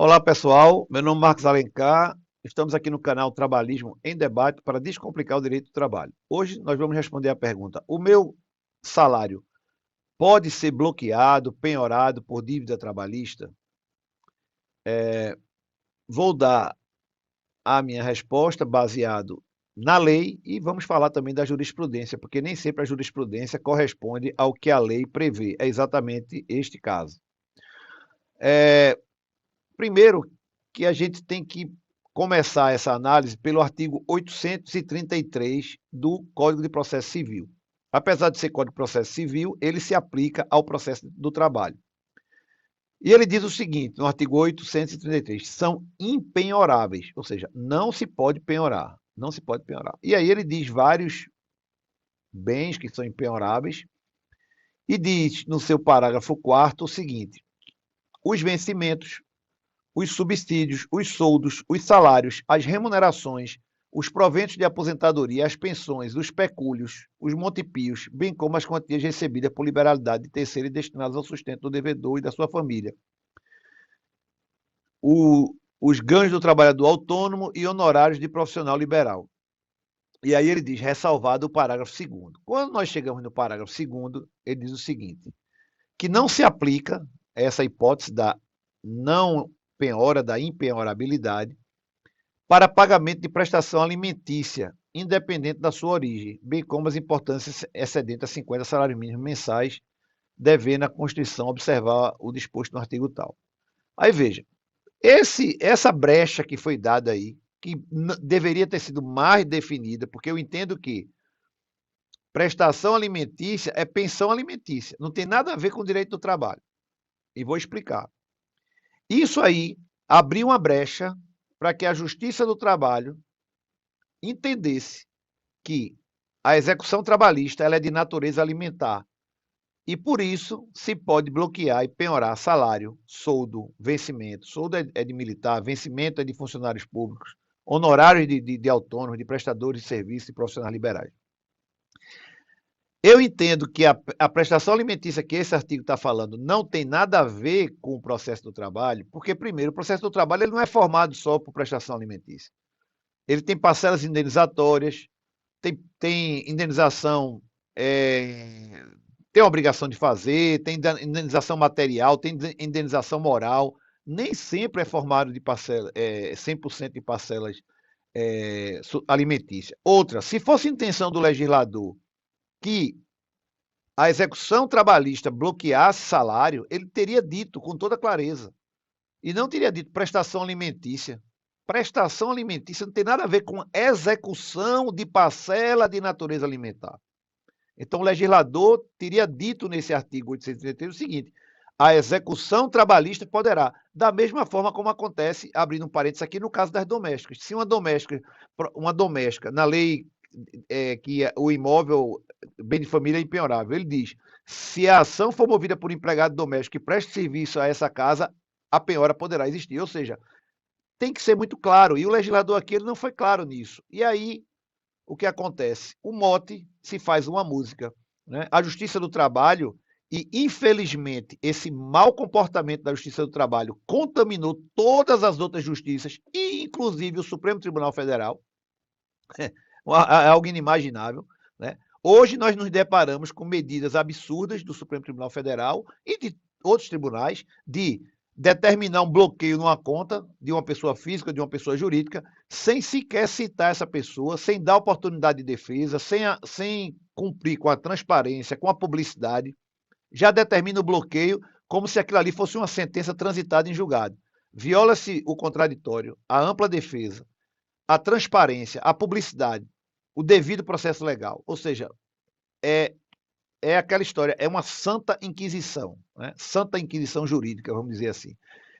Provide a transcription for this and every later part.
Olá, pessoal. Meu nome é Marcos Alencar. Estamos aqui no canal Trabalhismo em Debate para descomplicar o direito do trabalho. Hoje nós vamos responder a pergunta: o meu salário pode ser bloqueado, penhorado por dívida trabalhista? Vou dar a minha resposta baseado na lei e vamos falar também da jurisprudência, porque nem sempre a jurisprudência corresponde ao que a lei prevê. É exatamente este caso. Primeiro, que a gente tem que começar essa análise pelo artigo 833 do Código de Processo Civil. Apesar de ser Código de Processo Civil, ele se aplica ao processo do trabalho. E ele diz o seguinte, no artigo 833, são impenhoráveis, ou seja, não se pode penhorar, não se pode penhorar. E aí ele diz vários bens que são impenhoráveis e diz no seu parágrafo 4º o seguinte: os vencimentos, os subsídios, os soldos, os salários, as remunerações, os proventos de aposentadoria, as pensões, os pecúlios, os montipios, bem como as quantias recebidas por liberalidade de terceiro e destinadas ao sustento do devedor e da sua família. Os ganhos do trabalhador autônomo e honorários de profissional liberal. E aí ele diz, ressalvado o parágrafo 2º. Quando nós chegamos no parágrafo 2º, ele diz o seguinte, que não se aplica essa hipótese da não penhora, da impenhorabilidade, para pagamento de prestação alimentícia, independente da sua origem, bem como as importâncias excedentes a 50 salários mínimos mensais, devendo a Constituição observar o disposto no artigo tal. Aí veja, essa brecha que foi dada aí, que deveria ter sido mais definida, porque eu entendo que prestação alimentícia é pensão alimentícia, não tem nada a ver com o direito do trabalho. E vou explicar. Isso aí abriu uma brecha para que a Justiça do Trabalho entendesse que a execução trabalhista ela é de natureza alimentar e, por isso, se pode bloquear e penhorar salário, soldo, vencimento. Soldo é de militar, vencimento é de funcionários públicos, honorários de autônomos, de prestadores de serviços e profissionais liberais. Eu entendo que a prestação alimentícia que esse artigo está falando não tem nada a ver com o processo do trabalho, porque, primeiro, o processo do trabalho ele não é formado só por prestação alimentícia. Ele tem parcelas indenizatórias, tem indenização, tem obrigação de fazer, tem indenização material, tem indenização moral. Nem sempre é formado de parcela, 100% de parcelas alimentícias. Outra, se fosse intenção do legislador que a execução trabalhista bloqueasse salário, ele teria dito com toda clareza. E não teria dito prestação alimentícia. Prestação alimentícia não tem nada a ver com execução de parcela de natureza alimentar. Então, o legislador teria dito nesse artigo 833 o seguinte: a execução trabalhista poderá, da mesma forma como acontece, abrindo um parênteses aqui, no caso das domésticas. Se uma doméstica, na lei que o imóvel, bem de família é impenhorável, ele diz, se a ação for movida por empregado doméstico que preste serviço a essa casa, a penhora poderá existir. Ou seja, tem que ser muito claro. E o legislador aqui ele não foi claro nisso. E aí, o que acontece? O mote se faz uma música. Né? A Justiça do Trabalho, e infelizmente esse mau comportamento da Justiça do Trabalho contaminou todas as outras justiças, e inclusive o Supremo Tribunal Federal, é algo inimaginável. Né? Hoje nós nos deparamos com medidas absurdas do Supremo Tribunal Federal e de outros tribunais de determinar um bloqueio numa conta de uma pessoa física, de uma pessoa jurídica, sem sequer citar essa pessoa, sem dar oportunidade de defesa, sem cumprir com a transparência, com a publicidade, já determina o bloqueio como se aquilo ali fosse uma sentença transitada em julgado. Viola-se o contraditório, a ampla defesa, a transparência, a publicidade, o devido processo legal. Ou seja, é aquela história, é uma santa inquisição, né? Santa inquisição jurídica, vamos dizer assim.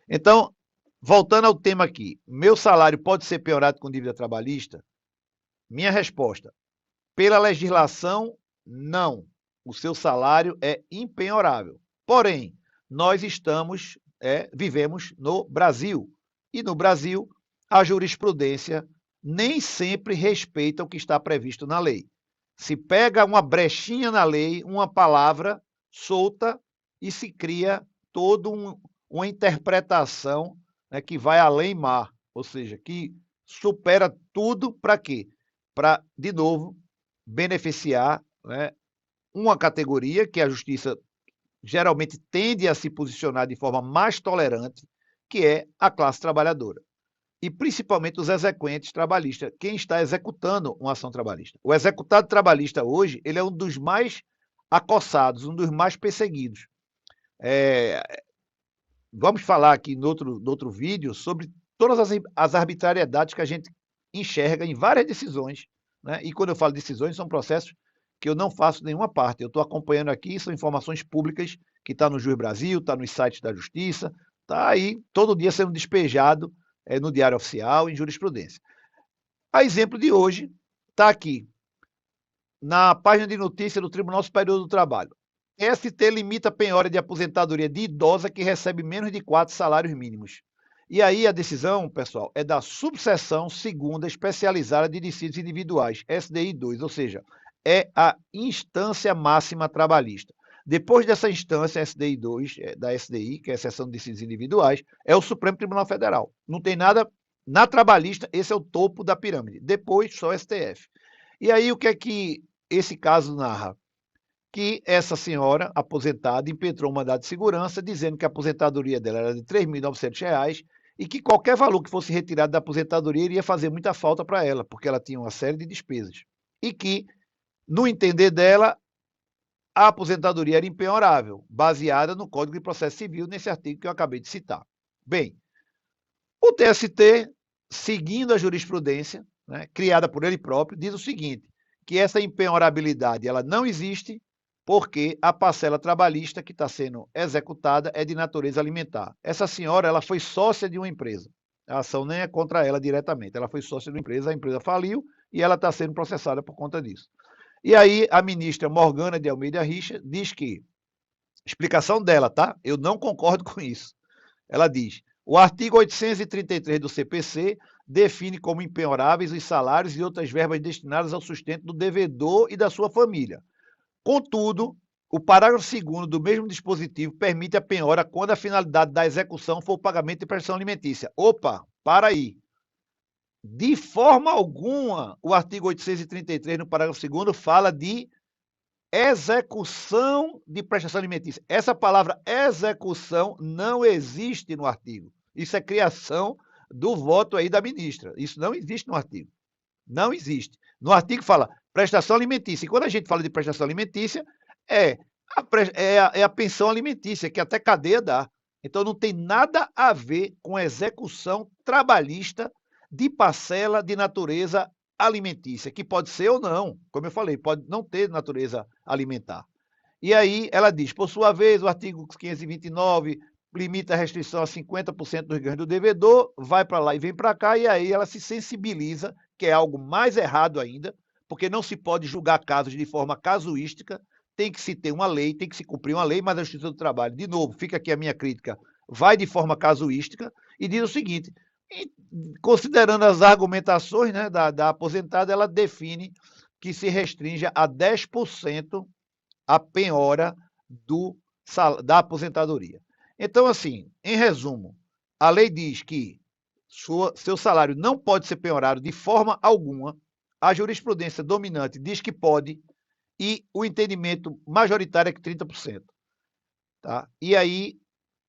Então, voltando ao tema aqui, meu salário pode ser penhorado com dívida trabalhista? Minha resposta, pela legislação, não. O seu salário é impenhorável. Porém, nós vivemos no Brasil. E no Brasil, a jurisprudência nem sempre respeita o que está previsto na lei. Se pega uma brechinha na lei, uma palavra solta, e se cria toda uma interpretação né, que vai além mar, ou seja, que supera tudo para quê? Para, de novo, beneficiar, né, uma categoria que a justiça geralmente tende a se posicionar de forma mais tolerante, que é a classe trabalhadora. E principalmente os exequentes trabalhistas, quem está executando uma ação trabalhista. O executado trabalhista hoje, ele é um dos mais acossados, um dos mais perseguidos. Vamos falar aqui no outro vídeo sobre todas as arbitrariedades que a gente enxerga em várias decisões, né? E quando eu falo decisões, são processos que eu não faço nenhuma parte. Eu estou acompanhando aqui, são informações públicas que está no Juiz Brasil, está nos sites da Justiça, está aí todo dia sendo despejado no Diário Oficial, em jurisprudência. A exemplo de hoje, está aqui, na página de notícia do Tribunal Superior do Trabalho. ST limita a penhora de aposentadoria de idosa que recebe menos de 4 salários mínimos. E aí a decisão, pessoal, é da subseção segunda especializada de dissídios individuais, SDI 2, ou seja, é a instância máxima trabalhista. Depois dessa instância, SDI 2, da SDI, que é a seção de dissídios individuais, é o Supremo Tribunal Federal. Não tem nada na trabalhista, esse é o topo da pirâmide. Depois, só STF. E aí, o que é que esse caso narra? Que essa senhora, aposentada, impetrou um mandado de segurança, dizendo que a aposentadoria dela era de R$ 3.900 e que qualquer valor que fosse retirado da aposentadoria iria fazer muita falta para ela, porque ela tinha uma série de despesas. E que, no entender dela, a aposentadoria era impenhorável, baseada no Código de Processo Civil, nesse artigo que eu acabei de citar. Bem, o TST, seguindo a jurisprudência, né, criada por ele próprio, diz o seguinte, que essa impenhorabilidade ela não existe porque a parcela trabalhista que está sendo executada é de natureza alimentar. Essa senhora ela foi sócia de uma empresa. A ação nem é contra ela diretamente. Ela foi sócia de uma empresa, a empresa faliu e ela está sendo processada por conta disso. E aí a ministra Morgana de Almeida Richa diz que, explicação dela, tá? Eu não concordo com isso. Ela diz, o artigo 833 do CPC define como impenhoráveis os salários e outras verbas destinadas ao sustento do devedor e da sua família. Contudo, o parágrafo 2º do mesmo dispositivo permite a penhora quando a finalidade da execução for o pagamento de prestação alimentícia. Opa, para aí. De forma alguma, o artigo 833, no parágrafo 2º, fala de execução de prestação alimentícia. Essa palavra execução não existe no artigo. Isso é criação do voto aí da ministra. Isso não existe no artigo. Não existe. No artigo fala prestação alimentícia. E quando a gente fala de prestação alimentícia, é a pensão alimentícia, que até cadeia dá. Então não tem nada a ver com execução trabalhista de parcela de natureza alimentícia, que pode ser ou não, como eu falei, pode não ter natureza alimentar. E aí ela diz, por sua vez, o artigo 529 limita a restrição a 50% dos ganhos do devedor, vai para lá e vem para cá, e aí ela se sensibiliza, que é algo mais errado ainda, porque não se pode julgar casos de forma casuística, tem que se ter uma lei, tem que se cumprir uma lei, mas a Justiça do Trabalho, de novo, fica aqui a minha crítica, vai de forma casuística e diz o seguinte, considerando as argumentações, né, da aposentada, ela define que se restrinja a 10% a penhora da aposentadoria. Então, assim, em resumo, a lei diz que seu salário não pode ser penhorado de forma alguma, a jurisprudência dominante diz que pode, e o entendimento majoritário é que 30%. Tá? E aí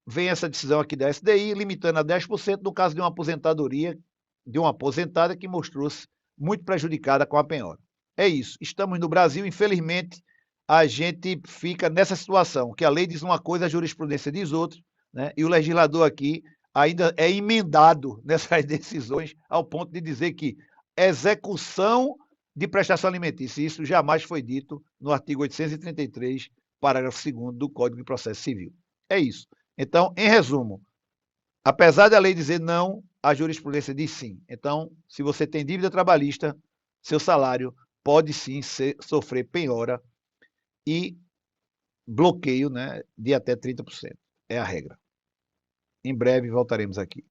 vem essa decisão aqui da SDI, limitando a 10% no caso de uma aposentadoria, de uma aposentada que mostrou-se muito prejudicada com a penhora. É isso, estamos no Brasil, infelizmente, a gente fica nessa situação, que a lei diz uma coisa, a jurisprudência diz outra, né? E o legislador aqui ainda é emendado nessas decisões ao ponto de dizer que execução de prestação alimentícia, isso jamais foi dito no artigo 833, parágrafo 2º do Código de Processo Civil. É isso. Então, em resumo, apesar da lei dizer não, a jurisprudência diz sim. Então, se você tem dívida trabalhista, seu salário pode sim sofrer penhora e bloqueio, né, de até 30%. É a regra. Em breve voltaremos aqui.